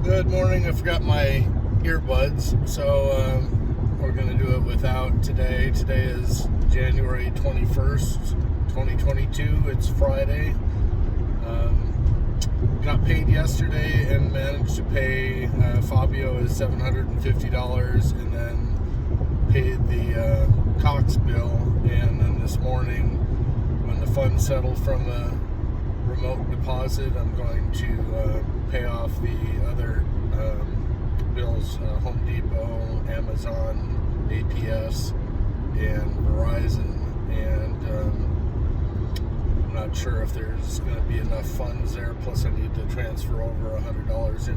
Good morning. I forgot my earbuds, so we're going to do it without today. Today is January 21st, 2022. It's Friday. Got paid yesterday and managed to pay Fabio his $750 and then paid the Cox bill. And then this morning, when the funds settle from the remote deposit, I'm going to pay off the other bills, Home Depot, Amazon, APS, and Verizon. And I'm not sure if there's going to be enough funds there. Plus, I need to transfer over $100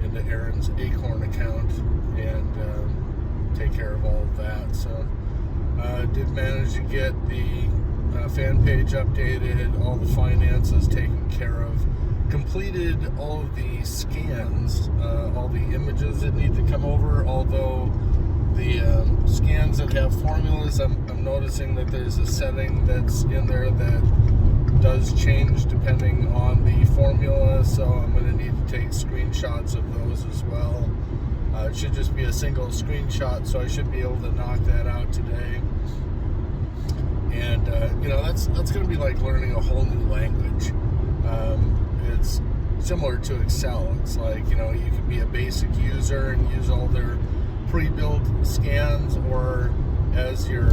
into Aaron's Acorn account and take care of all of that. So I did manage to get the fan page updated, all the finances taken care of, completed all of the scans, all the images that need to come over, although the scans that have formulas, I'm noticing that there's a setting that's in there that does change depending on the formula, so I'm going to need to take screenshots of those as well. It should just be a single screenshot, so I should be able to knock that out today. And that's going to be like learning a whole new language. It's similar to Excel. It's like, you can be a basic user and use all their pre-built scans, or as you're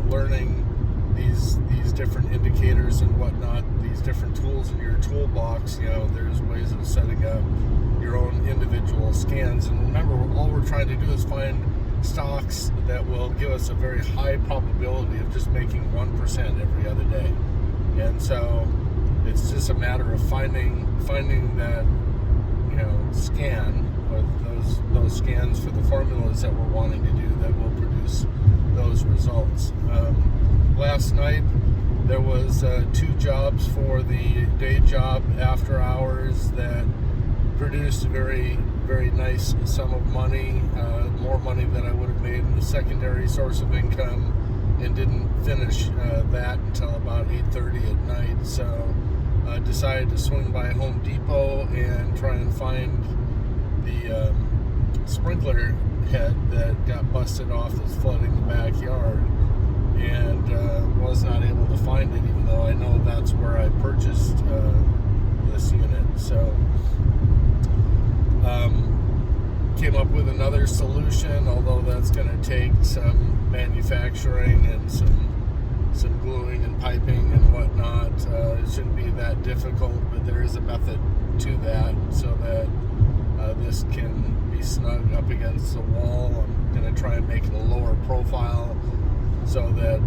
learning these different indicators and whatnot, these different tools in your toolbox, there's ways of setting up your own individual scans. And remember, all we're trying to do is find stocks that will give us a very high probability of just making 1% every other day. And so it's just a matter of finding that scan, or those scans for the formulas that we're wanting to do that will produce those results. Last night there was 2 jobs for the day job after hours that produced a very, very nice sum of money, more money than I would have made in the secondary source of income, and didn't finish that until about 8:30 at night. So I decided to swing by Home Depot and try and find the sprinkler head that got busted off that's flooding the backyard, and was not able to find it, even though I know that's where I purchased this unit. So came up with another solution, although that's going to take some manufacturing and some gluing and piping and whatnot. It shouldn't be that difficult, but there is a method to that so that this can be snug up against the wall. I'm going to try and make it a lower profile so that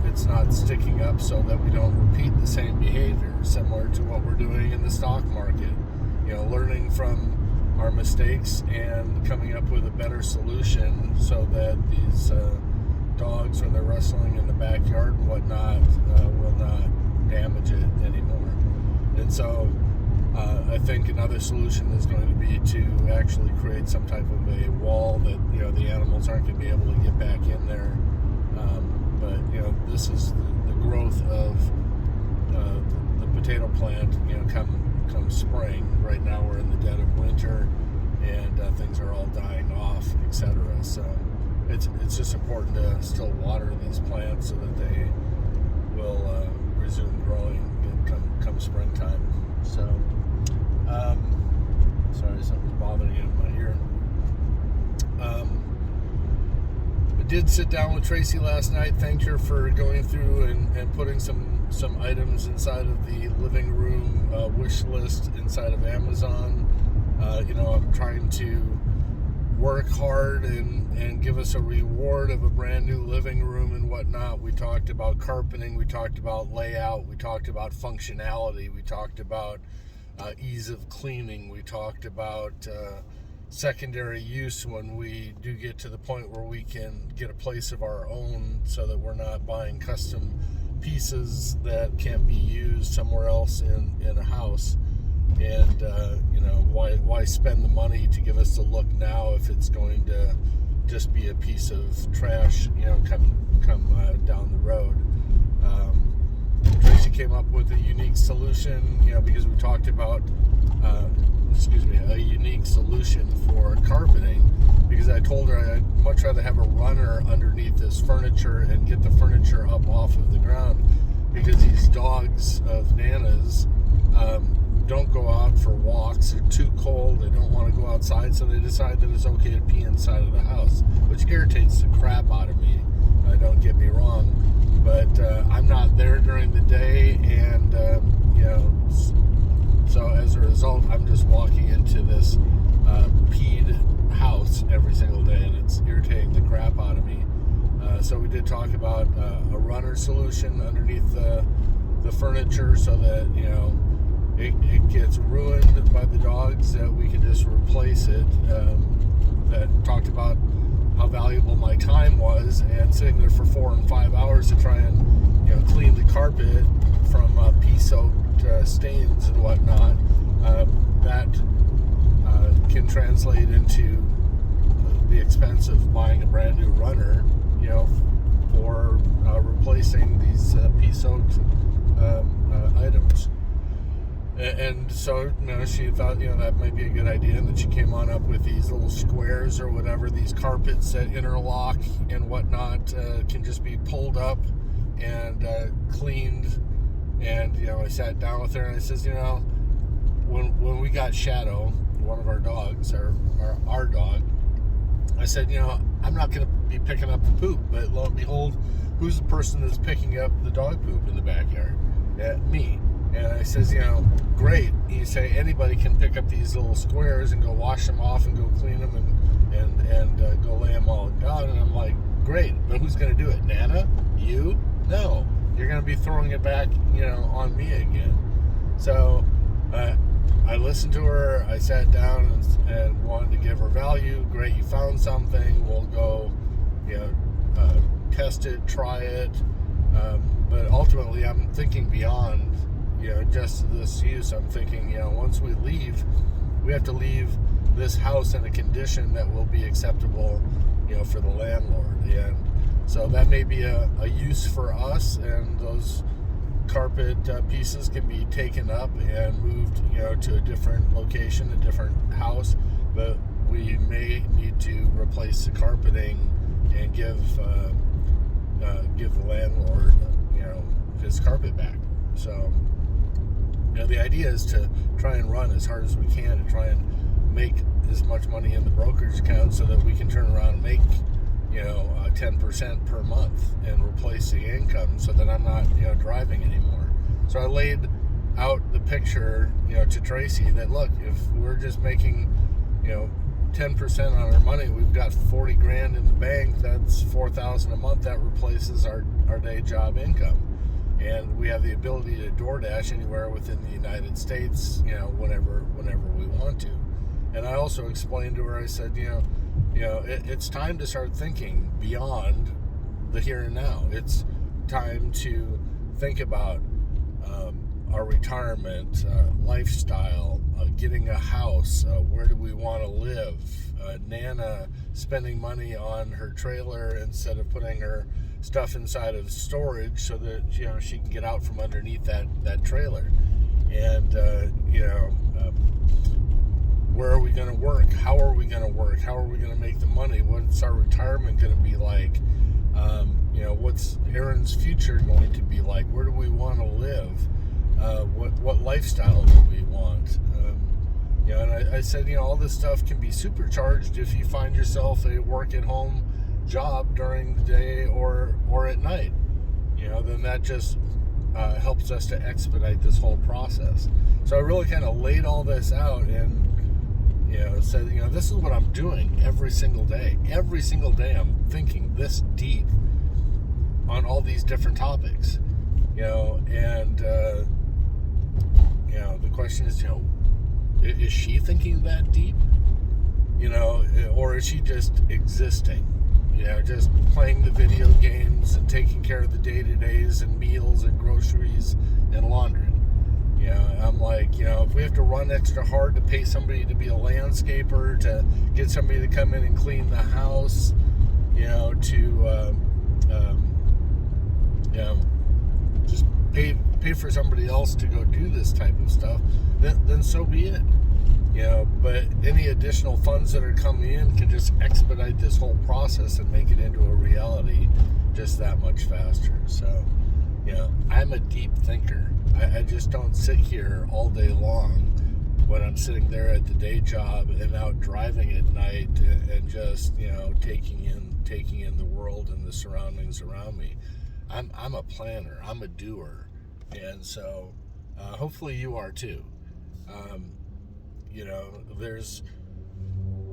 it's not sticking up, so that we don't repeat the same behavior, similar to what we're doing in the stock market. Learning from our mistakes and coming up with a better solution so that these dogs, when they're wrestling in the backyard and whatnot, will not damage it anymore. And so I think another solution is going to be to actually create some type of a wall that the animals aren't going to be able to get back in there. But this is the growth of the potato plant. Come spring. Right now we're in the dead of winter, and things are all dying off, etc. So it's just important to still water these plants so that they will resume growing come springtime. So sorry, something's bothering you in my ear. I did sit down with Tracy last night. Thanked her for going through and putting some items inside of the living room wish list inside of Amazon. I'm trying to work hard and give us a reward of a brand new living room and whatnot. We talked about carpeting, we talked about layout, we talked about functionality, we talked about ease of cleaning, we talked about secondary use when we do get to the point where we can get a place of our own, so that we're not buying custom pieces that can't be used somewhere else in a house. And why spend the money to give us the look now if it's going to just be a piece of trash come down the road. Tracy came up with a unique solution, because we talked about a unique solution for carpeting, because I told her I'd much rather have a runner underneath this furniture and get the furniture up off of the ground, because these dogs of Nana's don't go out for walks. They're too cold. They don't want to go outside, so they decide that it's okay to pee inside of the house, which irritates the crap out of me. Don't get me wrong, but I'm not there during the day, and so as a result, I'm just walking into this peed house every single day, and it's irritating the crap out of me. So we did talk about a runner solution underneath the furniture, so that it gets ruined by the dogs, that we can just replace it. That talked about how valuable my time was, and sitting there for 4 and 5 hours to try and clean the carpet from pea-soaked stains and whatnot. That can translate into the expense of buying a brand new runner, for replacing these pea-soaked items. And so, she thought, that might be a good idea, and then she came on up with these little squares or whatever, these carpets that interlock and whatnot, can just be pulled up and cleaned. And, I sat down with her and I says, when we got Shadow, one of our dogs, our dog, I said, I'm not going to be picking up the poop, but lo and behold, who's the person that's picking up the dog poop in the backyard? Yeah, me. And I says, great. You say anybody can pick up these little squares and go wash them off and go clean them and go lay them all down. And I'm like, great, but who's going to do it? Nana? You? No. You're going to be throwing it back, on me again. So I listened to her. I sat down and wanted to give her value. Great, you found something. We'll go, test it, try it. But ultimately, I'm thinking beyond just this use. I'm thinking, once we leave, we have to leave this house in a condition that will be acceptable, for the landlord. And so that may be a use for us, and those carpet pieces can be taken up and moved, to a different location, a different house. But we may need to replace the carpeting and give the landlord, his carpet back. So, the idea is to try and run as hard as we can and try and make as much money in the brokerage account so that we can turn around and make, 10% per month and replace the income, so that I'm not, driving anymore. So I laid out the picture, to Tracy, that look, if we're just making, 10% on our money, we've got 40 grand in the bank. That's $4,000 a month. That replaces our day job income. And we have the ability to DoorDash anywhere within the United States, whenever we want to. And I also explained to her, I said, it's time to start thinking beyond the here and now. It's time to think about our retirement, lifestyle, getting a house, where do we want to live, Nana spending money on her trailer instead of putting her stuff inside of storage so that she can get out from underneath that trailer. And where are we going to work? How are we going to work? How are we going to make the money? What's our retirement going to be like? What's Aaron's future going to be like? Where do we want to live? What lifestyle do we want? And I said, all this stuff can be supercharged if you find yourself a work-at-home job during the day or at night. Then that just helps us to expedite this whole process. So I really kind of laid all this out and said, this is what I'm doing every single day. Every single day I'm thinking this deep on all these different topics. And the question is she thinking that deep? Or is she just existing? Just playing the video games and taking care of the day-to-days and meals and groceries and laundry. I'm like, if we have to run extra hard to pay somebody to be a landscaper, to get somebody to come in and clean the house, just pay for somebody else to go do this type of stuff, then so be it. But any additional funds that are coming in can just expedite this whole process and make it into a reality just that much faster. So, I'm a deep thinker. I just don't sit here all day long when I'm sitting there at the day job and out driving at night and just, taking in the world and the surroundings around me. I'm a planner. I'm a doer. And so hopefully you are too. There's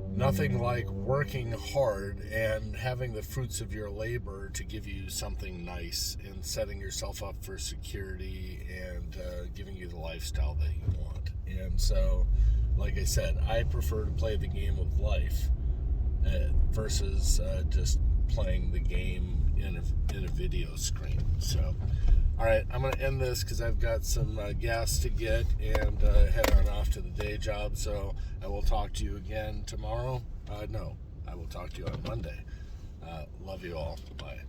nothing like working hard and having the fruits of your labor to give you something nice and setting yourself up for security and giving you the lifestyle that you want. And so, like I said, I prefer to play the game of life versus just playing the game in a video screen. So, all right, I'm going to end this because I've got some gas to get and head on off to the day job. So I will talk to you again tomorrow. No, I will talk to you on Monday. Love you all. Bye.